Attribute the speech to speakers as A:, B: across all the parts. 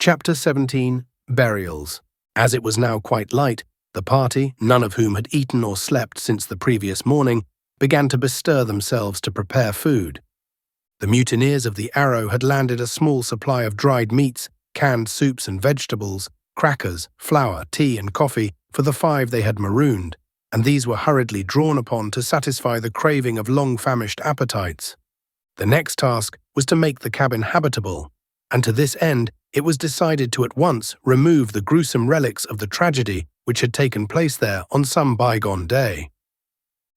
A: Chapter 17. Burials. As it was now quite light, the party, none of whom had eaten or slept since the previous morning, began to bestir themselves to prepare food. The mutineers of the Arrow had landed a small supply of dried meats, canned soups and vegetables, crackers, flour, tea and coffee for the 5 they had marooned, and these were hurriedly drawn upon to satisfy the craving of long-famished appetites. The next task was to make the cabin habitable, and to this end it was decided to at once remove the gruesome relics of the tragedy which had taken place there on some bygone day.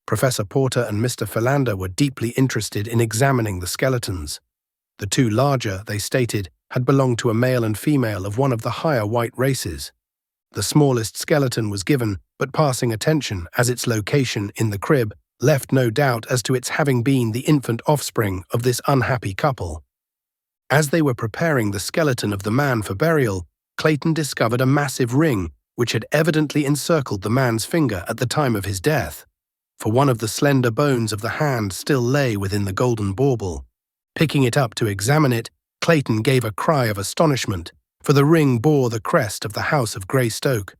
A: Professor Porter and Mr. Philander were deeply interested in examining the skeletons. The 2 larger, they stated, had belonged to a male and female of one of the higher white races. The smallest skeleton was given but passing attention, as its location in the crib left no doubt as to its having been the infant offspring of this unhappy couple. As they were preparing the skeleton of the man for burial, Clayton discovered a massive ring which had evidently encircled the man's finger at the time of his death, for one of the slender bones of the hand still lay within the golden bauble. Picking it up to examine it, Clayton gave a cry of astonishment, for the ring bore the crest of the house of Greystoke.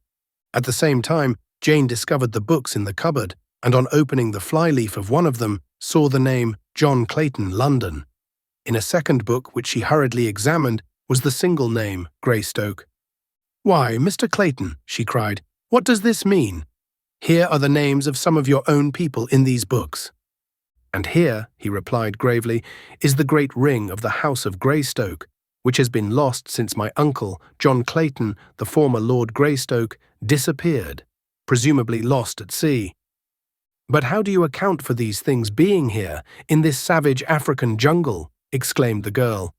A: At the same time, Jane discovered the books in the cupboard, and on opening the flyleaf of one of them, saw the name John Clayton, London. In a second book, which she hurriedly examined, was the single name, Greystoke. "Why, Mr. Clayton," she cried, "what does this mean? Here are the names of some of your own people in these books." "And here," he replied gravely, "is the great ring of the house of Greystoke, which has been lost since my uncle, John Clayton, the former Lord Greystoke, disappeared, presumably lost at sea." "But how do you account for these things being here, in this savage African jungle?" exclaimed the girl.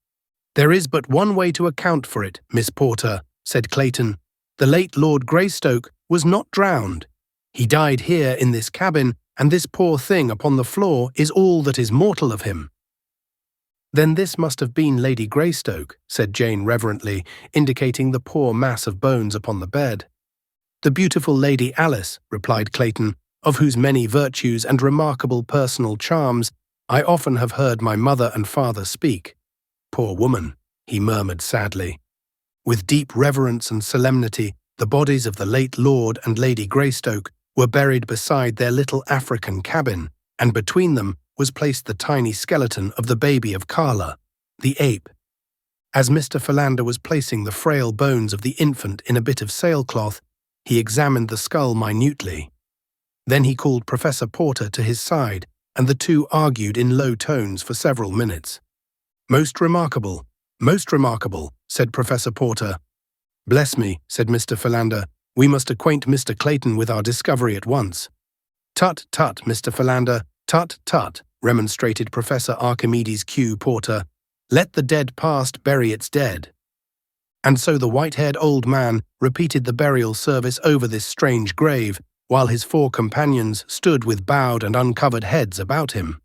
A: "There is but one way to account for it, Miss Porter," said Clayton. "The late Lord Greystoke was not drowned. He died here in this cabin, and this poor thing upon the floor is all that is mortal of him." "Then this must have been Lady Greystoke," said Jane reverently, indicating the poor mass of bones upon the bed. "The beautiful Lady Alice," replied Clayton, "of whose many virtues and remarkable personal charms I often have heard my mother and father speak. Poor woman," he murmured sadly. With deep reverence and solemnity, the bodies of the late Lord and Lady Greystoke were buried beside their little African cabin, and between them was placed the tiny skeleton of the baby of Carla, the ape. As Mr. Philander was placing the frail bones of the infant in a bit of sailcloth, he examined the skull minutely. Then he called Professor Porter to his side, and the 2 argued in low tones for several minutes. Most remarkable," said Professor Porter. "Bless me," said Mr. Philander, "we must acquaint Mr. Clayton with our discovery at once." "Tut, tut, Mr. Philander, tut, tut," remonstrated Professor Archimedes Q. Porter. "Let the dead past bury its dead." And so the white-haired old man repeated the burial service over this strange grave, while his 4 companions stood with bowed and uncovered heads about him.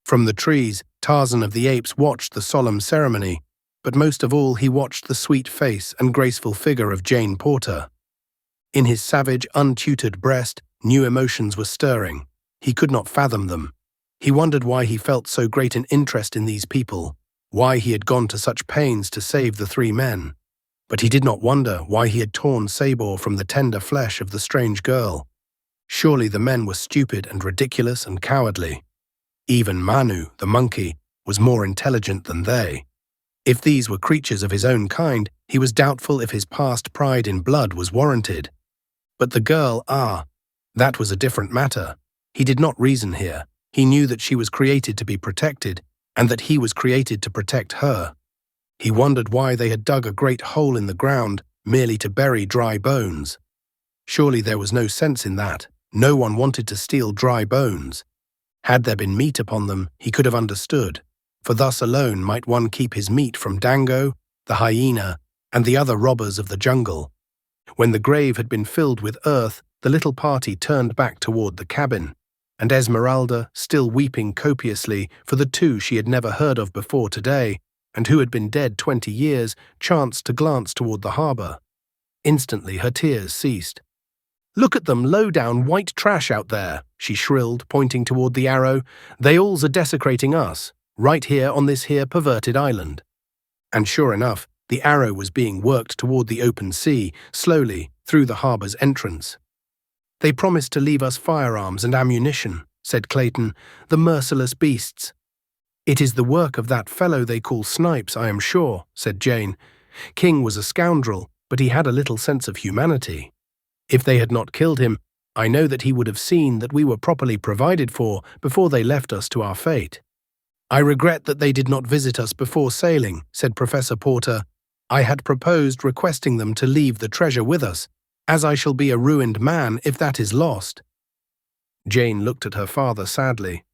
A: From the trees, Tarzan of the Apes watched the solemn ceremony, but most of all he watched the sweet face and graceful figure of Jane Porter. In his savage, untutored breast, new emotions were stirring. He could not fathom them. He wondered why he felt so great an interest in these people, why he had gone to such pains to save the 3 men. But he did not wonder why he had torn Sabor from the tender flesh of the strange girl. Surely the men were stupid and ridiculous and cowardly. Even Manu, the monkey, was more intelligent than they. If these were creatures of his own kind, he was doubtful if his past pride in blood was warranted. But the girl, that was a different matter. He did not reason here. He knew that she was created to be protected, and that he was created to protect her. He wondered why they had dug a great hole in the ground merely to bury dry bones. Surely there was no sense in that. No one wanted to steal dry bones. Had there been meat upon them, he could have understood, for thus alone might one keep his meat from Dango, the hyena, and the other robbers of the jungle. When the grave had been filled with earth, the little party turned back toward the cabin, and Esmeralda, still weeping copiously for the 2 she had never heard of before today, and who had been dead 20 years, chanced to glance toward the harbor. Instantly her tears ceased. "Look at them low-down white trash out there," she shrilled, pointing toward the Arrow. "They alls are desecrating us, right here on this here perverted island." And sure enough, The arrow was being worked toward the open sea, slowly, through the harbor's entrance. "They promised to leave us firearms and ammunition," said Clayton, "the merciless beasts." "It is the work of that fellow they call Snipes, I am sure," said Jane. "King was a scoundrel, but he had a little sense of humanity. If they had not killed him, I know that he would have seen that we were properly provided for before they left us to our fate." "I regret that they did not visit us before sailing," said Professor Porter. "I had proposed requesting them to leave the treasure with us, as I shall be a ruined man if that is lost." Jane looked at her father sadly.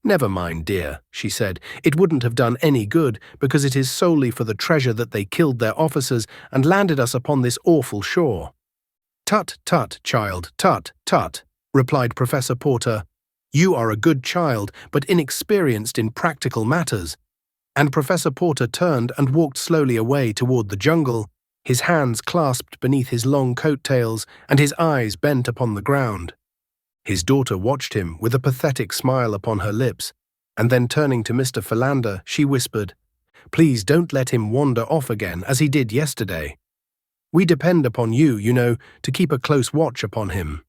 A: "Never mind, dear," she said. "It wouldn't have done any good, because it is solely for the treasure that they killed their officers and landed us upon this awful shore." "Tut, tut, child, tut, tut," replied Professor Porter. "You are a good child, but inexperienced in practical matters." And Professor Porter turned and walked slowly away toward the jungle, his hands clasped beneath his long coat-tails and his eyes bent upon the ground. His daughter watched him with a pathetic smile upon her lips, and then turning to Mr. Philander, she whispered, "Please don't let him wander off again as he did yesterday. We depend upon you, you know, to keep a close watch upon him."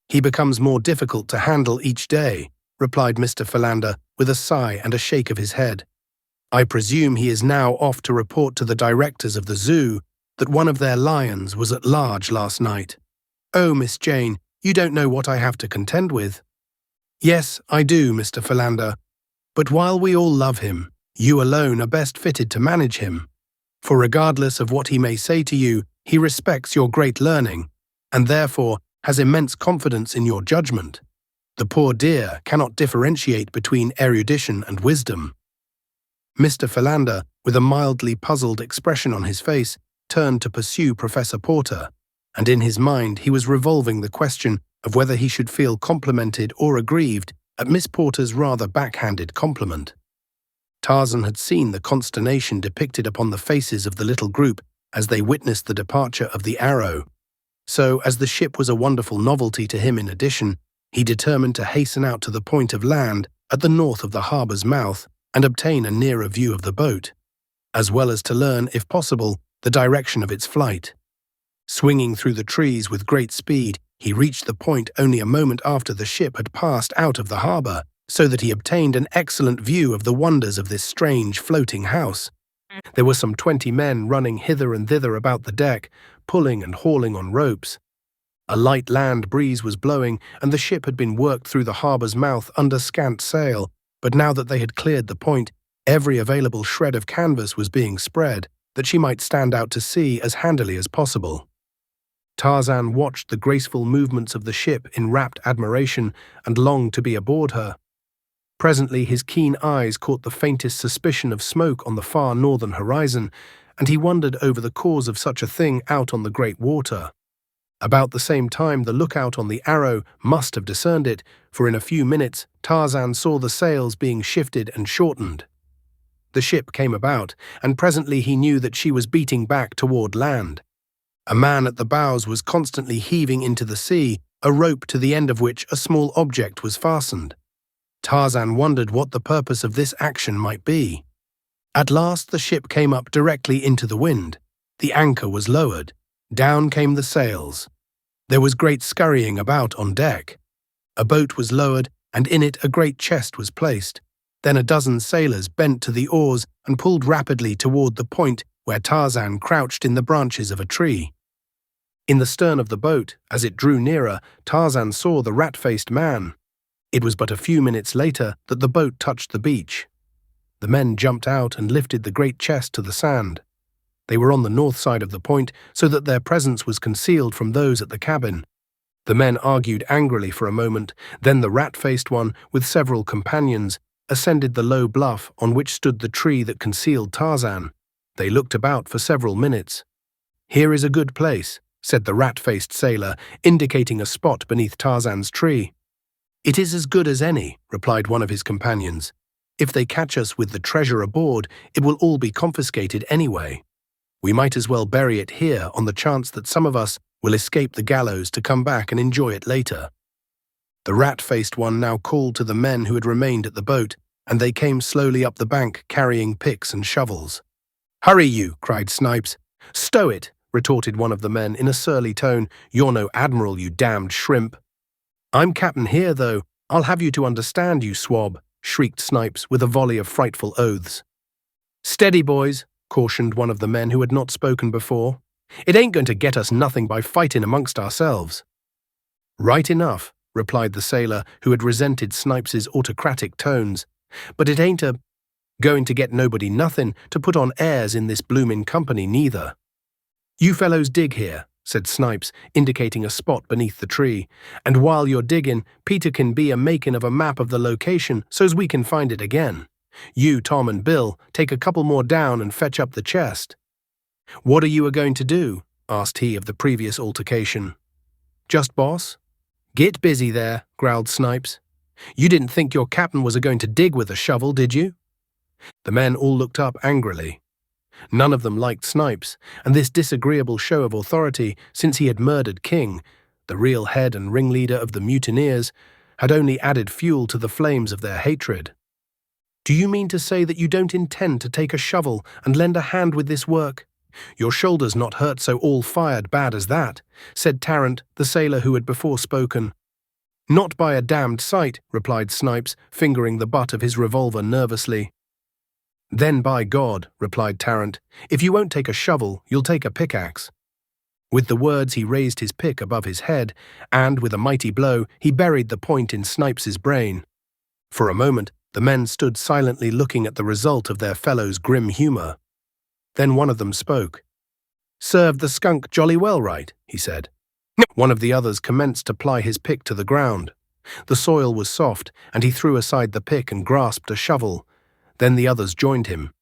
A: "He becomes more difficult to handle each day," replied Mr. Philander with a sigh and a shake of his head. "I presume he is now off to report to the directors of the zoo that one of their lions was at large last night. Oh, Miss Jane, you don't know what I have to contend with." "Yes, I do, Mr. Philander. But while we all love him, you alone are best fitted to manage him. For regardless of what he may say to you, he respects your great learning, and therefore has immense confidence in your judgment. The poor dear cannot differentiate between erudition and wisdom." Mr. Philander, with a mildly puzzled expression on his face, turned to pursue Professor Porter, and in his mind he was revolving the question of whether he should feel complimented or aggrieved at Miss Porter's rather backhanded compliment. Tarzan had seen the consternation depicted upon the faces of the little group as they witnessed the departure of the Arrow. So, as the ship was a wonderful novelty to him in addition, he determined to hasten out to the point of land at the north of the harbor's mouth and obtain a nearer view of the boat, as well as to learn, if possible, the direction of its flight. Swinging through the trees with great speed, he reached the point only a moment after the ship had passed out of the harbor, so that he obtained an excellent view of the wonders of this strange floating house. There were some 20 men running hither and thither about the deck, pulling and hauling on ropes. A light land breeze was blowing, and the ship had been worked through the harbor's mouth under scant sail, but now that they had cleared the point, every available shred of canvas was being spread, that she might stand out to sea as handily as possible. Tarzan watched the graceful movements of the ship in rapt admiration and longed to be aboard her. Presently his keen eyes caught the faintest suspicion of smoke on the far northern horizon, and he wondered over the cause of such a thing out on the great water. About the same time the lookout on the Arrow must have discerned it, for in a few minutes Tarzan saw the sails being shifted and shortened. The ship came about, and presently he knew that she was beating back toward land. A man at the bows was constantly heaving into the sea, a rope to the end of which a small object was fastened. Tarzan wondered what the purpose of this action might be. At last the ship came up directly into the wind. The anchor was lowered. Down came the sails. There was great scurrying about on deck. A boat was lowered, and in it a great chest was placed. Then a dozen sailors bent to the oars and pulled rapidly toward the point where Tarzan crouched in the branches of a tree. In the stern of the boat, as it drew nearer, Tarzan saw the rat-faced man. It was but a few minutes later that the boat touched the beach. The men jumped out and lifted the great chest to the sand. They were on the north side of the point, so that their presence was concealed from those at the cabin. The men argued angrily for a moment, then the rat-faced one, with several companions, ascended the low bluff on which stood the tree that concealed Tarzan. They looked about for several minutes. "Here is a good place," said the rat-faced sailor, indicating a spot beneath Tarzan's tree. "It is as good as any," replied one of his companions. "If they catch us with the treasure aboard, it will all be confiscated anyway. We might as well bury it here on the chance that some of us will escape the gallows to come back and enjoy it later." The rat-faced one now called to the men who had remained at the boat, and they came slowly up the bank carrying picks and shovels. "Hurry you!" cried Snipes. "Stow it!" retorted one of the men in a surly tone. "You're no admiral, you damned shrimp." "I'm captain here, though. I'll have you to understand, you swab," shrieked Snipes with a volley of frightful oaths. "Steady, boys," cautioned one of the men who had not spoken before. "It ain't going to get us nothing by fighting amongst ourselves." "Right enough," replied the sailor who had resented Snipes's autocratic tones. "But it ain't going to get nobody nothing to put on airs in this bloomin' company neither." "You fellows dig here," said Snipes, indicating a spot beneath the tree. "And while you're digging, Peter can be a-making of a map of the location so's we can find it again. You, Tom, and Bill, take a couple more down and fetch up the chest." "What are you a-going to do?" asked he of the previous altercation. "Just boss?" "Get busy there," growled Snipes. "You didn't think your captain was a-going to dig with a shovel, did you?" The men all looked up angrily. None of them liked Snipes, and this disagreeable show of authority, since he had murdered King, the real head and ringleader of the mutineers, had only added fuel to the flames of their hatred. "Do you mean to say that you don't intend to take a shovel and lend a hand with this work? Your shoulders not hurt so all-fired bad as that," said Tarrant, the sailor who had before spoken. "Not by a damned sight," replied Snipes, fingering the butt of his revolver nervously. "Then by God," replied Tarrant, "if you won't take a shovel, you'll take a pickaxe." With the words he raised his pick above his head, and with a mighty blow he buried the point in Snipes's brain. For a moment the men stood silently looking at the result of their fellow's grim humour. Then one of them spoke. "Served the skunk jolly well right," he said. One of the others commenced to ply his pick to the ground. The soil was soft, and he threw aside the pick and grasped a shovel. Then the others joined him.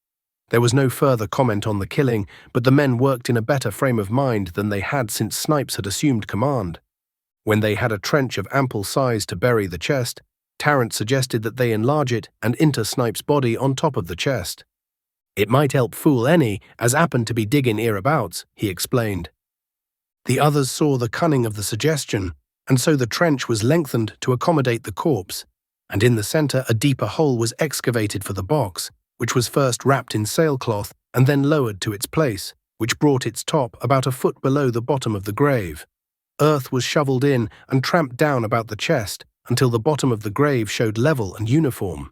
A: There was no further comment on the killing, but the men worked in a better frame of mind than they had since Snipes had assumed command. When they had a trench of ample size to bury the chest, Tarrant suggested that they enlarge it and inter Snipes' body on top of the chest. "It might help fool any as happened to be digging hereabouts," he explained. The others saw the cunning of the suggestion, and so the trench was lengthened to accommodate the corpse, and in the centre a deeper hole was excavated for the box, which was first wrapped in sailcloth and then lowered to its place, which brought its top about a foot below the bottom of the grave. Earth was shovelled in and tramped down about the chest until the bottom of the grave showed level and uniform.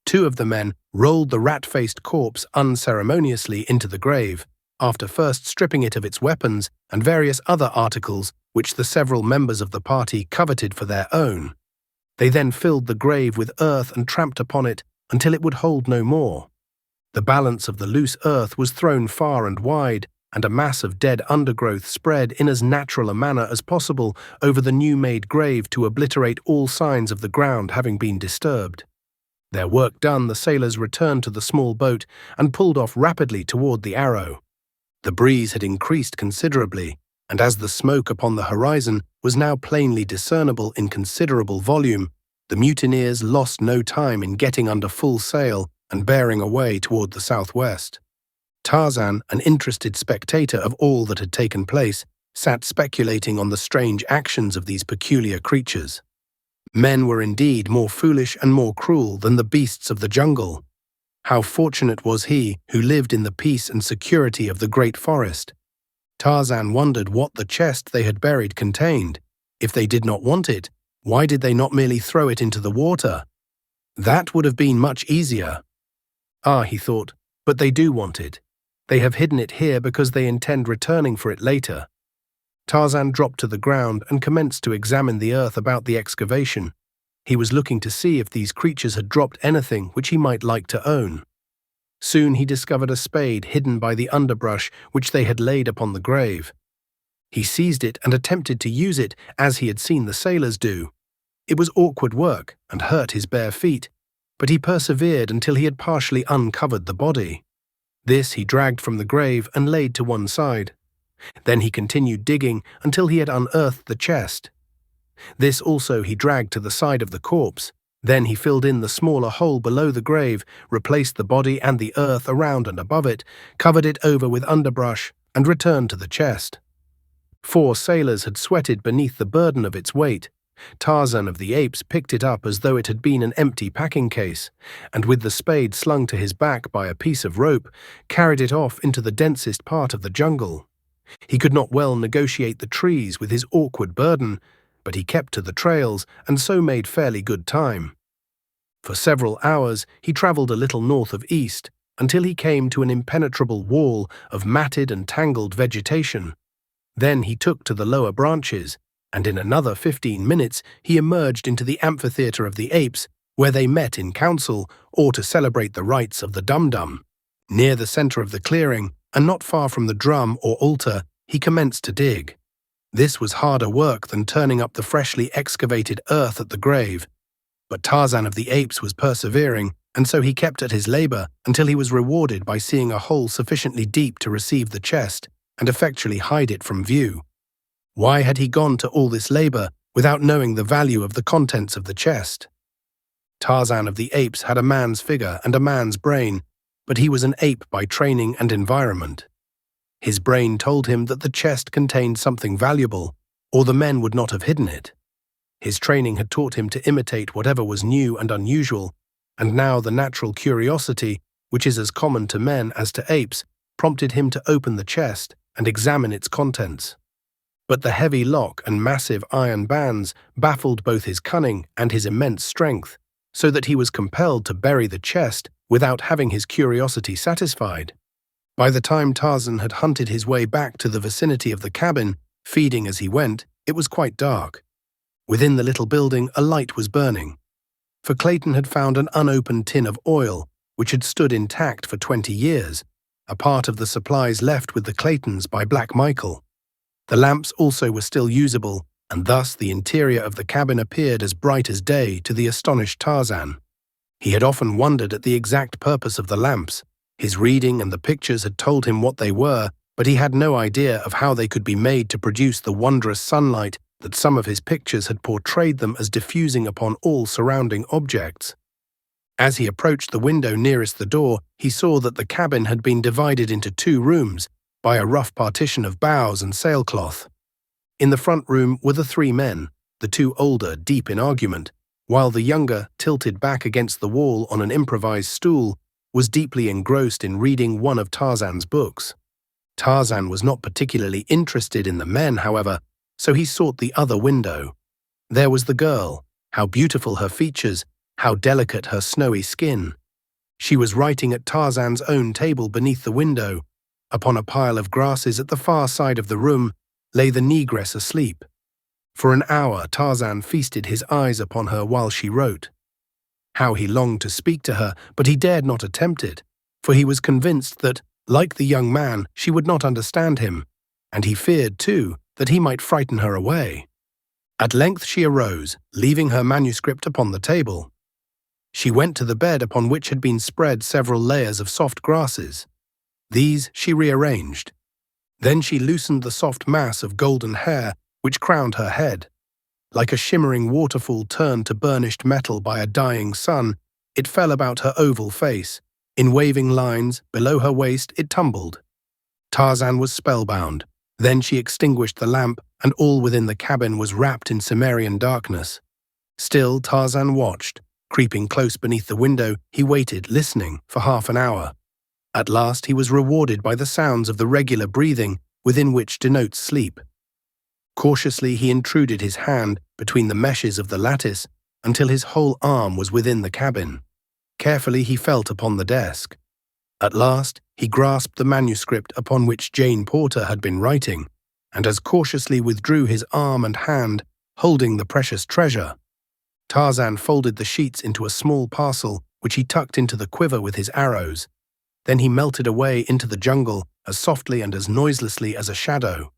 A: Two of the men rolled the rat-faced corpse unceremoniously into the grave, after first stripping it of its weapons and various other articles which the several members of the party coveted for their own. They then filled the grave with earth and tramped upon it until it would hold no more. The balance of the loose earth was thrown far and wide, and a mass of dead undergrowth spread in as natural a manner as possible over the new-made grave to obliterate all signs of the ground having been disturbed. Their work done, the sailors returned to the small boat and pulled off rapidly toward the Arrow. The breeze had increased considerably, and as the smoke upon the horizon was now plainly discernible in considerable volume, the mutineers lost no time in getting under full sail and bearing away toward the southwest. Tarzan, an interested spectator of all that had taken place, sat speculating on the strange actions of these peculiar creatures. Men were indeed more foolish and more cruel than the beasts of the jungle. How fortunate was he who lived in the peace and security of the great forest. Tarzan wondered what the chest they had buried contained. If they did not want it, why did they not merely throw it into the water? That would have been much easier. Ah, he thought, but they do want it. They have hidden it here because they intend returning for it later. Tarzan dropped to the ground and commenced to examine the earth about the excavation. He was looking to see if these creatures had dropped anything which he might like to own. Soon he discovered a spade hidden by the underbrush which they had laid upon the grave. He seized it and attempted to use it as he had seen the sailors do. It was awkward work and hurt his bare feet, but he persevered until he had partially uncovered the body. This he dragged from the grave and laid to one side. Then he continued digging until he had unearthed the chest. This also he dragged to the side of the corpse. Then he filled in the smaller hole below the grave, replaced the body and the earth around and above it, covered it over with underbrush, and returned to the chest. 4 sailors had sweated beneath the burden of its weight, Tarzan of the Apes picked it up as though it had been an empty packing case, and with the spade slung to his back by a piece of rope, carried it off into the densest part of the jungle. He could not well negotiate the trees with his awkward burden, but he kept to the trails and so made fairly good time. For several hours he travelled a little north of east, until he came to an impenetrable wall of matted and tangled vegetation. Then he took to the lower branches, and in another 15 minutes he emerged into the amphitheatre of the apes, where they met in council or to celebrate the rites of the dum-dum. Near the centre of the clearing, and not far from the drum or altar, he commenced to dig. This was harder work than turning up the freshly excavated earth at the grave, but Tarzan of the Apes was persevering, and so he kept at his labour until he was rewarded by seeing a hole sufficiently deep to receive the chest and effectually hide it from view. Why had he gone to all this labour without knowing the value of the contents of the chest? Tarzan of the Apes had a man's figure and a man's brain, but he was an ape by training and environment. His brain told him that the chest contained something valuable, or the men would not have hidden it. His training had taught him to imitate whatever was new and unusual, and now the natural curiosity, which is as common to men as to apes, prompted him to open the chest and examine its contents. But the heavy lock and massive iron bands baffled both his cunning and his immense strength, so that he was compelled to bury the chest without having his curiosity satisfied. By the time Tarzan had hunted his way back to the vicinity of the cabin, feeding as he went, it was quite dark. Within the little building, a light was burning, for Clayton had found an unopened tin of oil, which had stood intact for 20 years, a part of the supplies left with the Claytons by Black Michael. The lamps also were still usable, and thus the interior of the cabin appeared as bright as day to the astonished Tarzan. He had often wondered at the exact purpose of the lamps. His reading and the pictures had told him what they were, but he had no idea of how they could be made to produce the wondrous sunlight that some of his pictures had portrayed them as diffusing upon all surrounding objects. As he approached the window nearest the door, he saw that the cabin had been divided into 2 rooms by a rough partition of boughs and sailcloth. In the front room were the 3 men, the 2 older deep in argument, while the younger, tilted back against the wall on an improvised stool, was deeply engrossed in reading one of Tarzan's books. Tarzan was not particularly interested in the men, however, so he sought the other window. There was the girl, how beautiful her features, how delicate her snowy skin. She was writing at Tarzan's own table beneath the window. Upon a pile of grasses at the far side of the room lay the negress asleep. For an hour Tarzan feasted his eyes upon her while she wrote. How he longed to speak to her, but he dared not attempt it, for he was convinced that, like the young man, she would not understand him, and he feared, too, that he might frighten her away. At length she arose, leaving her manuscript upon the table. She went to the bed upon which had been spread several layers of soft grasses. These she rearranged. Then she loosened the soft mass of golden hair which crowned her head. Like a shimmering waterfall turned to burnished metal by a dying sun, it fell about her oval face. In waving lines, below her waist, it tumbled. Tarzan was spellbound. Then she extinguished the lamp, and all within the cabin was wrapped in Cimmerian darkness. Still Tarzan watched. Creeping close beneath the window, he waited, listening, for half an hour. At last he was rewarded by the sounds of the regular breathing within which denotes sleep. Cautiously he intruded his hand between the meshes of the lattice until his whole arm was within the cabin. Carefully he felt upon the desk. At last he grasped the manuscript upon which Jane Porter had been writing, and as cautiously withdrew his arm and hand, holding the precious treasure. Tarzan folded the sheets into a small parcel which he tucked into the quiver with his arrows. Then he melted away into the jungle as softly and as noiselessly as a shadow.